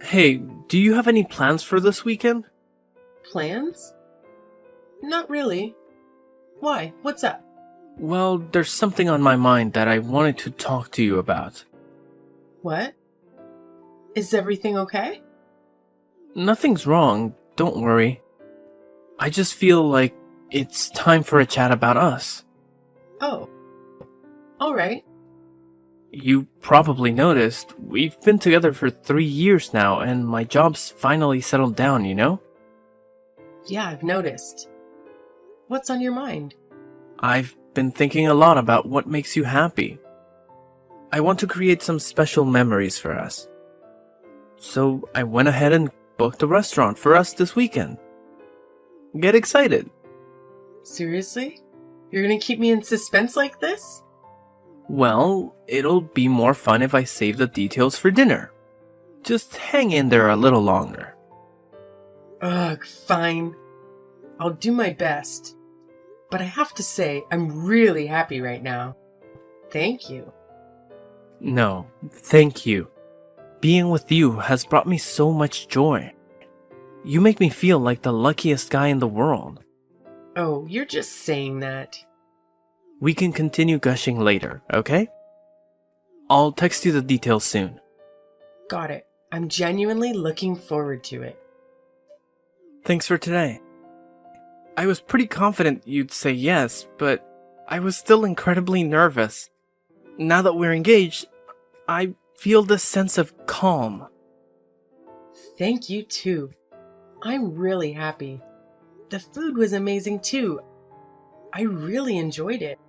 Hey, do you have any plans for this weekend? Plans? Not really. Why? What's up? Well, there's something on my mind that I wanted to talk to you about. What? Is everything okay? Nothing's wrong, don't worry. I just feel like it's time for a chat about us. Oh, all right. You probably noticed, we've been together for 3 years now, and my job's finally settled down, you know? Yeah, I've noticed. What's on your mind? I've been thinking a lot about what makes you happy. I want to create some special memories for us. So I went ahead and booked a restaurant for us this weekend. Get excited. Seriously? You're gonna keep me in suspense like this? Well, it'll be more fun if I save the details for dinner. Just hang in there a little longer. Ugh, fine. I'll do my best. But I have to say, I'm really happy right now. Thank you. No, thank you. Being with you has brought me so much joy. You make me feel like the luckiest guy in the world. Oh, you're just saying that. We can continue gushing later, okay? I'll text you the details soon. Got it. I'm genuinely looking forward to it. Thanks for today. I was pretty confident you'd say yes, but I was still incredibly nervous. Now that we're engaged, I feel this sense of calm. Thank you too. I'm really happy. The food was amazing too. I really enjoyed it.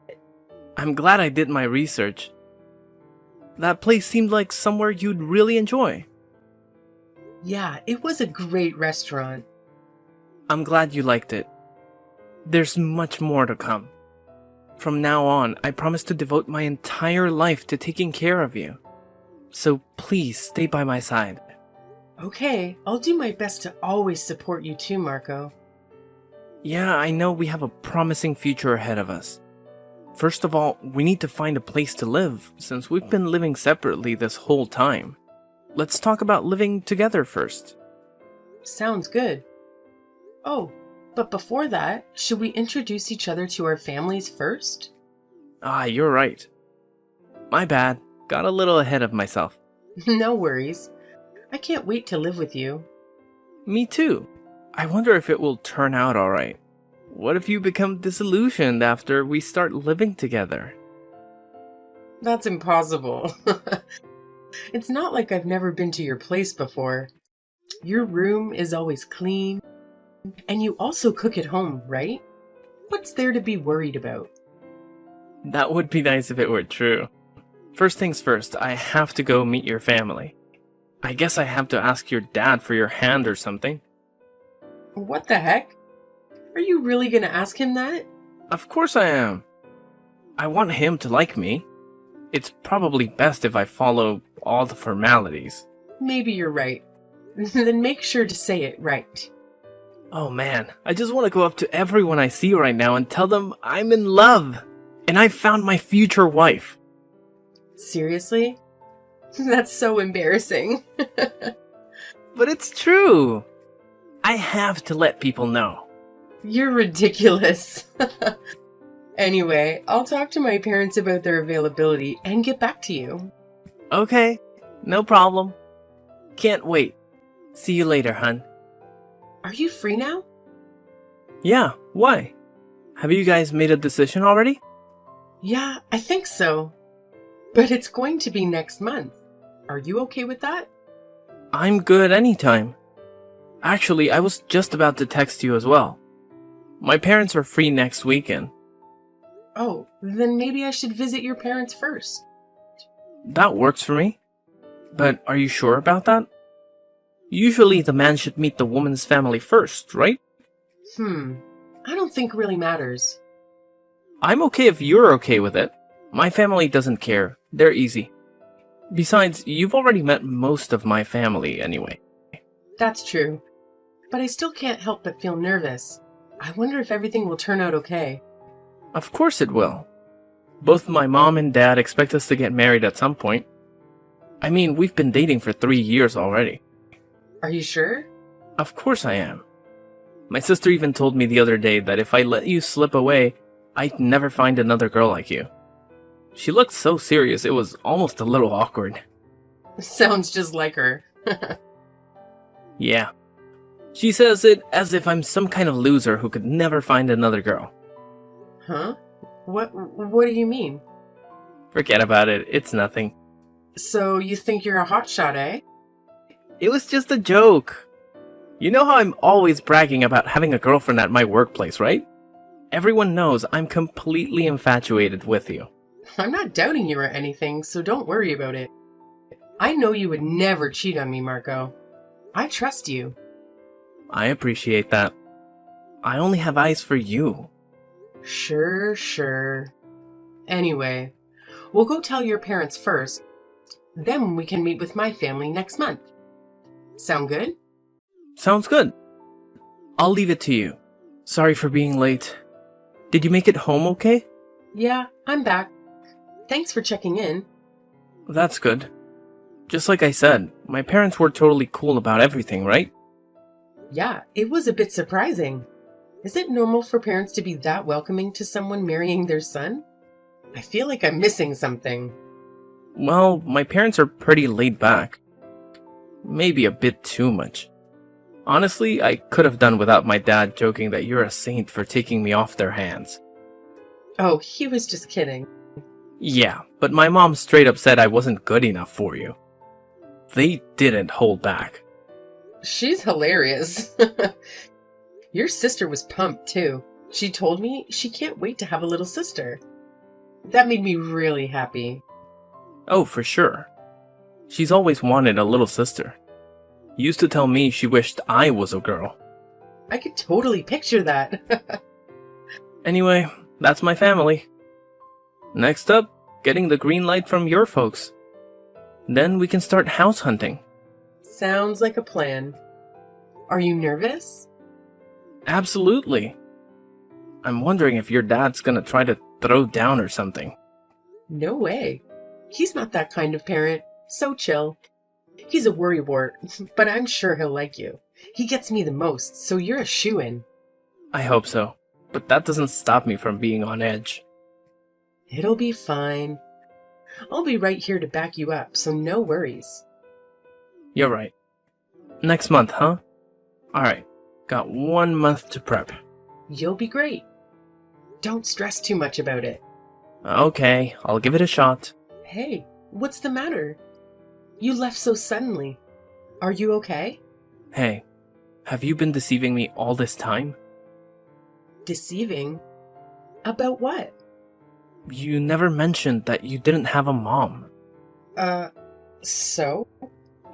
I'm glad I did my research. That place seemed like somewhere you'd really enjoy. Yeah, it was a great restaurant. I'm glad you liked it. There's much more to come. From now on, I promise to devote my entire life to taking care of you. So please stay by my side. Okay, I'll do my best to always support you too, Marco. Yeah, I know we have a promising future ahead of us. First of all, we need to find a place to live, since we've been living separately this whole time. Let's talk about living together first. Sounds good. Oh, but before that, should we introduce each other to our families first? Ah, you're right. My bad. Got a little ahead of myself. No worries. I can't wait to live with you. Me too. I wonder if it will turn out alright. What if you become disillusioned after we start living together? That's impossible. It's not like I've never been to your place before. Your room is always clean, and you also cook at home, right? What's there to be worried about? That would be nice if it were true. First things first, I have to go meet your family. I guess I have to ask your dad for your hand or something. What the heck? Are you really gonna ask him that? Of course I am. I want him to like me. It's probably best if I follow all the formalities. Maybe you're right. Then make sure to say it right. Oh man, I just want to go up to everyone I see right now and tell them I'm in love. And I found my future wife. Seriously? That's so embarrassing. But it's true. I have to let people know. You're ridiculous. Anyway, I'll talk to my parents about their availability and get back to you. Okay, no problem. Can't wait. See you later, hun. Are you free now? Yeah, why? Have you guys made a decision already? Yeah, I think so. But it's going to be next month. Are you okay with that? I'm good anytime. Actually, I was just about to text you as well. My parents are free next weekend. Oh, then maybe I should visit your parents first. That works for me. But are you sure about that? Usually the man should meet the woman's family first, right? I don't think really matters. I'm okay if you're okay with it. My family doesn't care. They're easy. Besides, you've already met most of my family anyway. That's true. But I still can't help but feel nervous. I wonder if everything will turn out okay. Of course it will. Both my mom and dad expect us to get married at some point. I mean, we've been dating for 3 years already. Are you sure? Of course I am. My sister even told me the other day that if I let you slip away, I'd never find another girl like you. She looked so serious, it was almost a little awkward. Sounds just like her. Yeah. She says it as if I'm some kind of loser who could never find another girl. Huh? What do you mean? Forget about it, it's nothing. So you think you're a hotshot, eh? It was just a joke. You know how I'm always bragging about having a girlfriend at my workplace, right? Everyone knows I'm completely infatuated with you. I'm not doubting you or anything, so don't worry about it. I know you would never cheat on me, Marco. I trust you. I appreciate that. I only have eyes for you. Sure. Anyway, we'll go tell your parents first. Then we can meet with my family next month. Sound good? Sounds good. I'll leave it to you. Sorry for being late. Did you make it home okay? Yeah, I'm back. Thanks for checking in. That's good. Just like I said, my parents were totally cool about everything, right? Yeah, it was a bit surprising. Is it normal for parents to be that welcoming to someone marrying their son? I feel like I'm missing something. Well, my parents are pretty laid back. Maybe a bit too much. Honestly, I could have done without my dad joking that you're a saint for taking me off their hands. Oh, he was just kidding. Yeah, but my mom straight up said I wasn't good enough for you. They didn't hold back. She's hilarious. Your sister was pumped too. She told me she can't wait to have a little sister. That made me really happy. Oh, for sure. She's always wanted a little sister. Used to tell me she wished I was a girl. I could totally picture that. Anyway, that's my family. Next up, getting the green light from your folks. Then we can start house hunting. Sounds like a plan. Are you nervous? Absolutely. I'm wondering if your dad's gonna try to throw down or something. No way. He's not that kind of parent. So chill. He's a worrywart, but I'm sure he'll like you. He gets me the most, so you're a shoo-in. I hope so, but that doesn't stop me from being on edge. It'll be fine. I'll be right here to back you up, so no worries. You're right. Next month, huh? Alright, got 1 month to prep. You'll be great. Don't stress too much about it. Okay, I'll give it a shot. Hey, what's the matter? You left so suddenly. Are you okay? Hey, have you been deceiving me all this time? Deceiving? About what? You never mentioned that you didn't have a mom. So?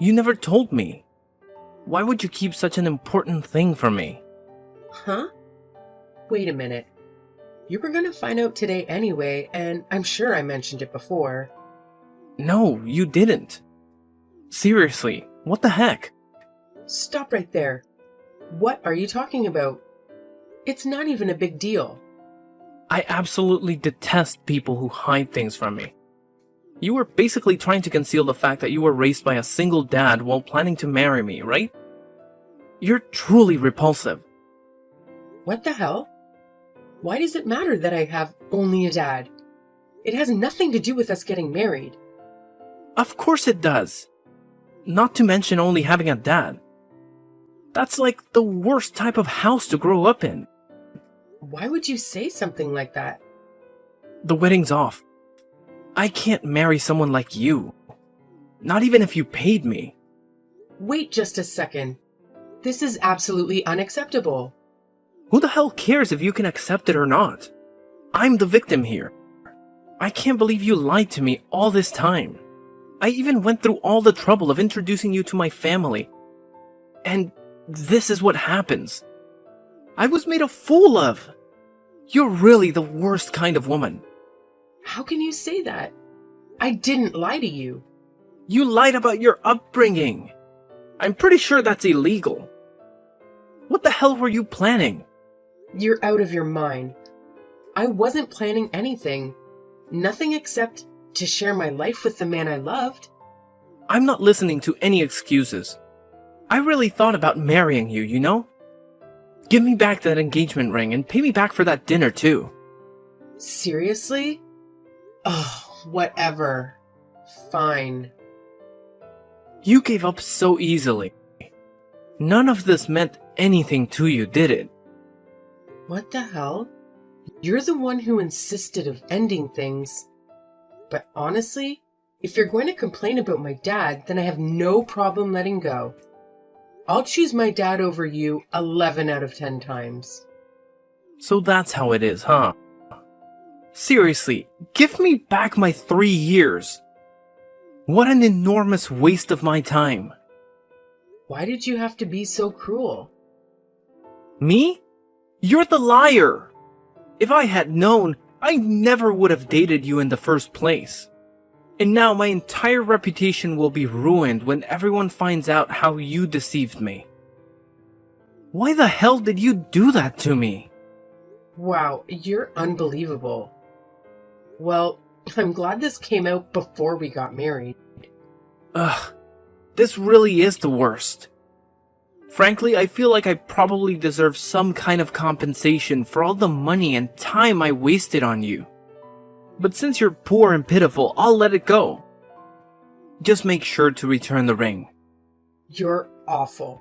You never told me. Why would you keep such an important thing from me? Huh? Wait a minute. You were gonna find out today anyway, and I'm sure I mentioned it before. No, you didn't. Seriously, what the heck? Stop right there. What are you talking about? It's not even a big deal. I absolutely detest people who hide things from me. You were basically trying to conceal the fact that you were raised by a single dad while planning to marry me, right? You're truly repulsive. What the hell? Why does it matter that I have only a dad? It has nothing to do with us getting married. Of course it does. Not to mention only having a dad. That's like the worst type of house to grow up in. Why would you say something like that? The wedding's off. I can't marry someone like you. Not even if you paid me. Wait just a second. This is absolutely unacceptable. Who the hell cares if you can accept it or not? I'm the victim here. I can't believe you lied to me all this time. I even went through all the trouble of introducing you to my family. And this is what happens. I was made a fool of. You're really the worst kind of woman. How can you say that? I didn't lie to you. You lied about your upbringing. I'm pretty sure that's illegal. What the hell were you planning? You're out of your mind. I wasn't planning anything. Nothing except to share my life with the man I loved. I'm not listening to any excuses. I really thought about marrying you, you know? Give me back that engagement ring and pay me back for that dinner too. Seriously? Oh, whatever. Fine. You gave up so easily. None of this meant anything to you, did it? What the hell? You're the one who insisted of ending things. But honestly, if you're going to complain about my dad, then I have no problem letting go. I'll choose my dad over you 11 out of 10 times. So that's how it is, huh? Seriously, give me back my 3 years. What an enormous waste of my time. Why did you have to be so cruel? Me? You're the liar. If I had known, I never would have dated you in the first place. And now my entire reputation will be ruined when everyone finds out how you deceived me. Why the hell did you do that to me? Wow, you're unbelievable. Well, I'm glad this came out before we got married. Ugh, this really is the worst. Frankly, I feel like I probably deserve some kind of compensation for all the money and time I wasted on you. But since you're poor and pitiful, I'll let it go. Just make sure to return the ring. You're awful.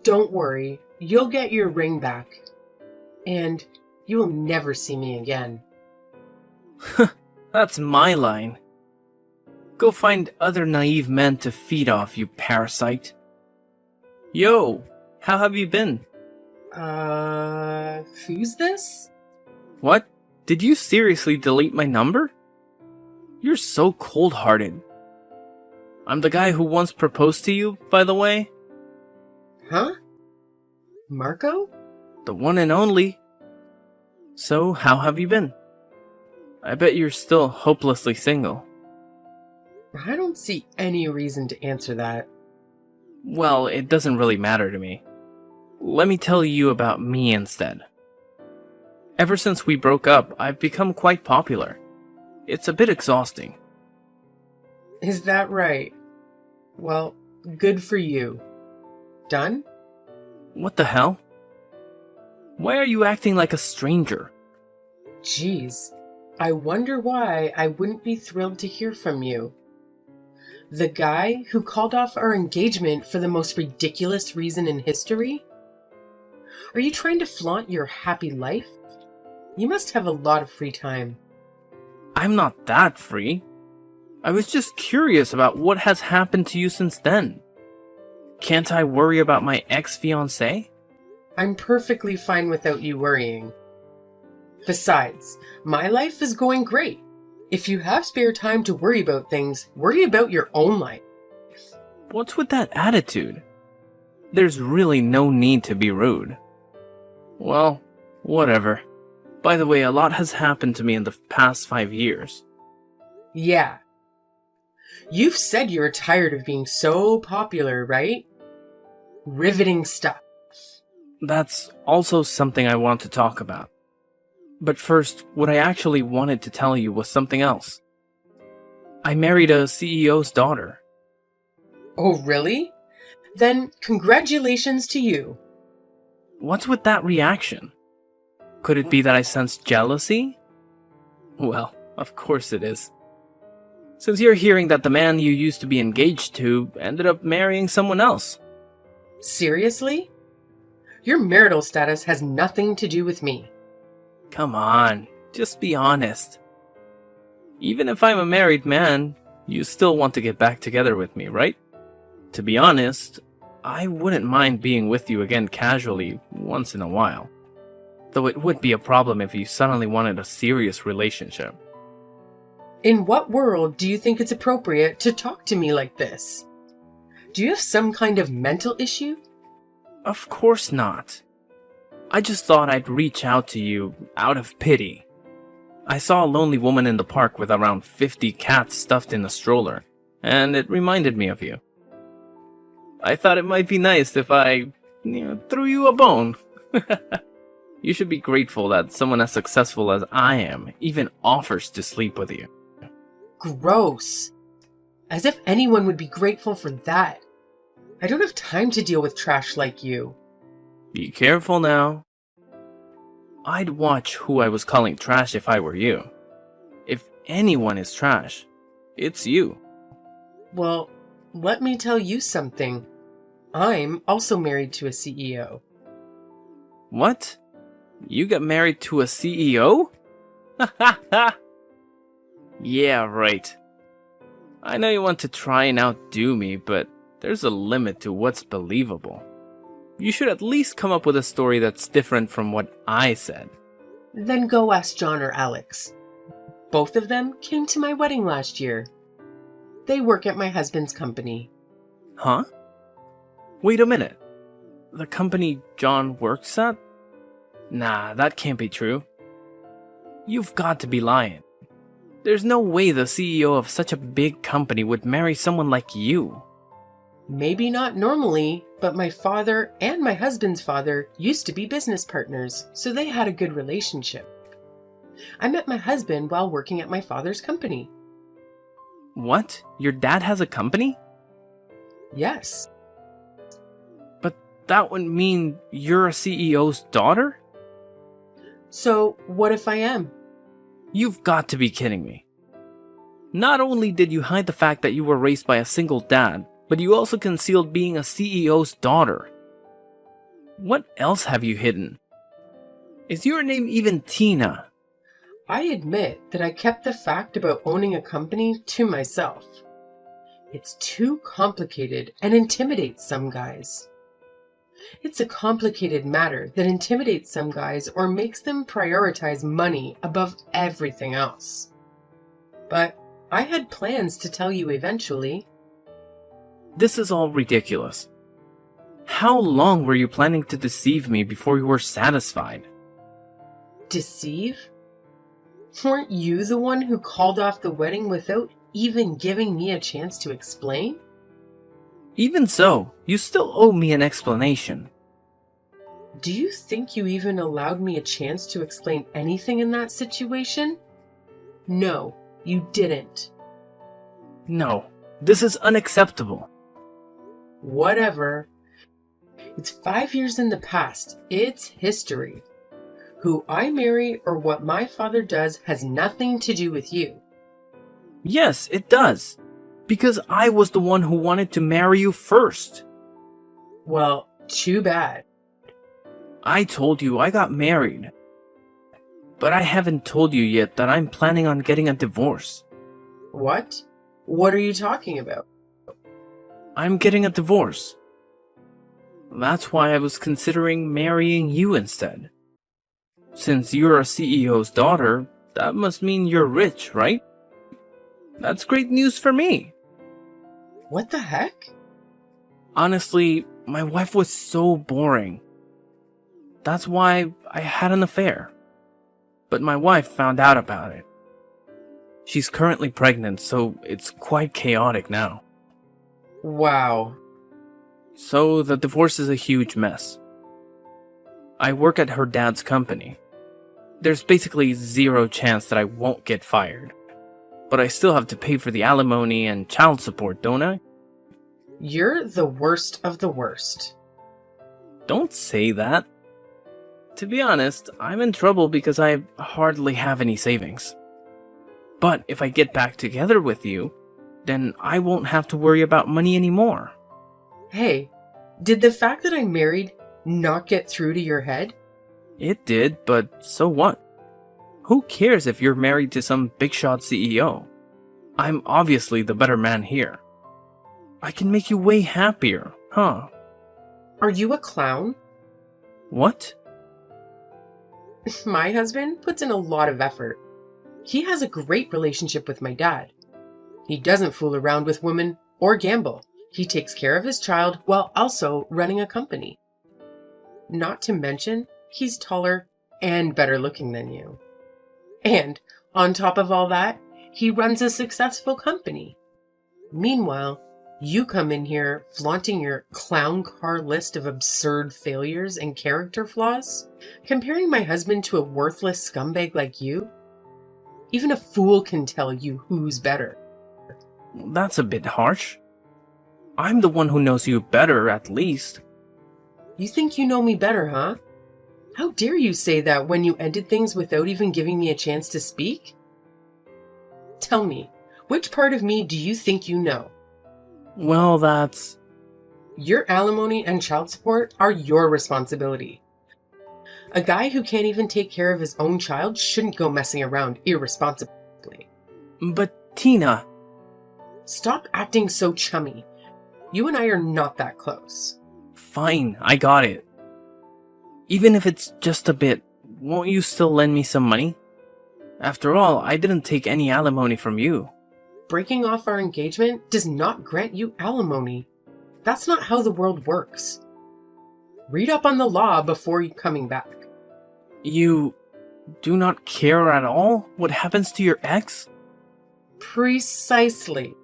Don't worry, you'll get your ring back. And you will never see me again. That's my line. Go find other naive men to feed off, you parasite. Yo, how have you been? Who's this? What? Did you seriously delete my number? You're so cold-hearted. I'm the guy who once proposed to you, by the way. Huh? Marco? The one and only. So, how have you been? I bet you're still hopelessly single. I don't see any reason to answer that. Well, it doesn't really matter to me. Let me tell you about me instead. Ever since we broke up, I've become quite popular. It's a bit exhausting. Is that right? Well, good for you. Done? What the hell? Why are you acting like a stranger? Jeez, I wonder why I wouldn't be thrilled to hear from you. The guy who called off our engagement for the most ridiculous reason in history? Are you trying to flaunt your happy life? You must have a lot of free time. I'm not that free. I was just curious about what has happened to you since then. Can't I worry about my ex-fiancé? I'm perfectly fine without you worrying. Besides, my life is going great. If you have spare time to worry about things, worry about your own life. What's with that attitude? There's really no need to be rude. Well, whatever. By the way, a lot has happened to me in the past 5 years. Yeah. You've said you're tired of being so popular, right? Riveting stuff. That's also something I want to talk about. But first, what I actually wanted to tell you was something else. I married a CEO's daughter. Oh, really? Then congratulations to you. What's with that reaction? Could it be that I sense jealousy? Well, of course it is. Since you're hearing that the man you used to be engaged to ended up marrying someone else. Seriously? Your marital status has nothing to do with me. Come on, just be honest. Even if I'm a married man, you still want to get back together with me, right? To be honest, I wouldn't mind being with you again casually once in a while. Though it would be a problem if you suddenly wanted a serious relationship. In what world do you think it's appropriate to talk to me like this? Do you have some kind of mental issue? Of course not. I just thought I'd reach out to you out of pity. I saw a lonely woman in the park with around 50 cats stuffed in a stroller, and it reminded me of you. I thought it might be nice if I, threw you a bone. You should be grateful that someone as successful as I am even offers to sleep with you. Gross. As if anyone would be grateful for that. I don't have time to deal with trash like you. Be careful now. I'd watch who I was calling trash if I were you. If anyone is trash, it's you. Well, let me tell you something. I'm also married to a CEO. What? You got married to a CEO? Yeah, right. I know you want to try and outdo me, but there's a limit to what's believable. You should at least come up with a story that's different from what I said. Then go ask John or Alex. Both of them came to my wedding last year. They work at my husband's company. Huh? Wait a minute. The company John works at? Nah, that can't be true. You've got to be lying. There's no way the CEO of such a big company would marry someone like you. Maybe not normally, but my father and my husband's father used to be business partners, so they had a good relationship. I met my husband while working at my father's company. What? Your dad has a company? Yes. But that would mean you're a CEO's daughter? So what if I am? You've got to be kidding me. Not only did you hide the fact that you were raised by a single dad, but you also concealed being a CEO's daughter. What else have you hidden? Is your name even Tina? I admit that I kept the fact about owning a company to myself. It's too complicated and intimidates some guys. It's a complicated matter that intimidates some guys or makes them prioritize money above everything else. But I had plans to tell you eventually. This is all ridiculous. How long were you planning to deceive me before you were satisfied? Deceive? Weren't you the one who called off the wedding without even giving me a chance to explain? Even so, you still owe me an explanation. Do you think you even allowed me a chance to explain anything in that situation? No, you didn't. No, this is unacceptable. Whatever. It's 5 years in the past. It's history. Who I marry or what my father does has nothing to do with you. Yes, it does. Because I was the one who wanted to marry you first. Well, too bad. I told you I got married. But I haven't told you yet that I'm planning on getting a divorce. What? What are you talking about? I'm getting a divorce. That's why I was considering marrying you instead. Since you're a CEO's daughter, that must mean you're rich, right? That's great news for me. What the heck? Honestly, my wife was so boring. That's why I had an affair. But my wife found out about it. She's currently pregnant, so it's quite chaotic now. Wow. So the divorce is a huge mess. I work at her dad's company. There's basically zero chance that I won't get fired. But I still have to pay for the alimony and child support, don't I? You're the worst of the worst. Don't say that. To be honest, I'm in trouble because I hardly have any savings. But if I get back together with you, then I won't have to worry about money anymore. Hey, did the fact that I'm married not get through to your head? It did, but so what? Who cares if you're married to some big shot CEO? I'm obviously the better man here. I can make you way happier, huh? Are you a clown? What? My husband puts in a lot of effort. He has a great relationship with my dad. He doesn't fool around with women or gamble. He takes care of his child while also running a company. Not to mention, he's taller and better looking than you. And on top of all that, he runs a successful company. Meanwhile, you come in here flaunting your clown car list of absurd failures and character flaws, comparing my husband to a worthless scumbag like you. Even a fool can tell you who's better. That's a bit harsh. I'm the one who knows you better, at least. You think you know me better, huh? How dare you say that when you ended things without even giving me a chance to speak? Tell me, which part of me do you think you know? Well, that's... Your alimony and child support are your responsibility. A guy who can't even take care of his own child shouldn't go messing around irresponsibly. But Tina... Stop acting so chummy. You and I are not that close. Fine, I got it. Even if it's just a bit, won't you still lend me some money? After all, I didn't take any alimony from you. Breaking off our engagement does not grant you alimony. That's not how the world works. Read up on the law before coming back. You do not care at all what happens to your ex? Precisely.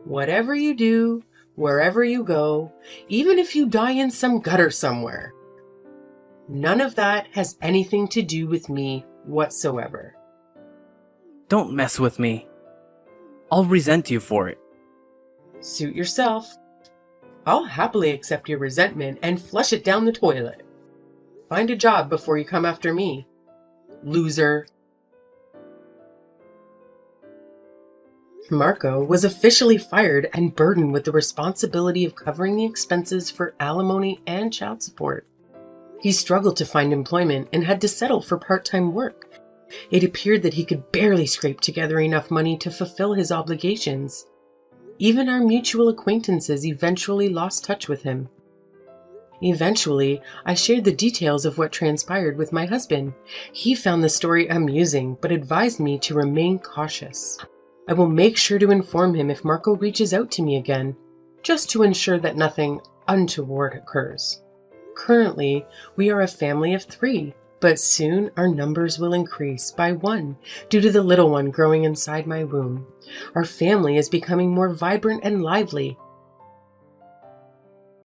Whatever you do, wherever you go, even if you die in some gutter somewhere, none of that has anything to do with me whatsoever. Don't mess with me. I'll resent you for it. Suit yourself. I'll happily accept your resentment and flush it down the toilet. Find a job before you come after me, loser. Marco was officially fired and burdened with the responsibility of covering the expenses for alimony and child support. He struggled to find employment and had to settle for part-time work. It appeared that he could barely scrape together enough money to fulfill his obligations. Even our mutual acquaintances eventually lost touch with him. Eventually, I shared the details of what transpired with my husband. He found the story amusing, but advised me to remain cautious. I will make sure to inform him if Marco reaches out to me again, just to ensure that nothing untoward occurs. Currently, we are a family of 3, but soon our numbers will increase by 1 due to the little one growing inside my womb. Our family is becoming more vibrant and lively.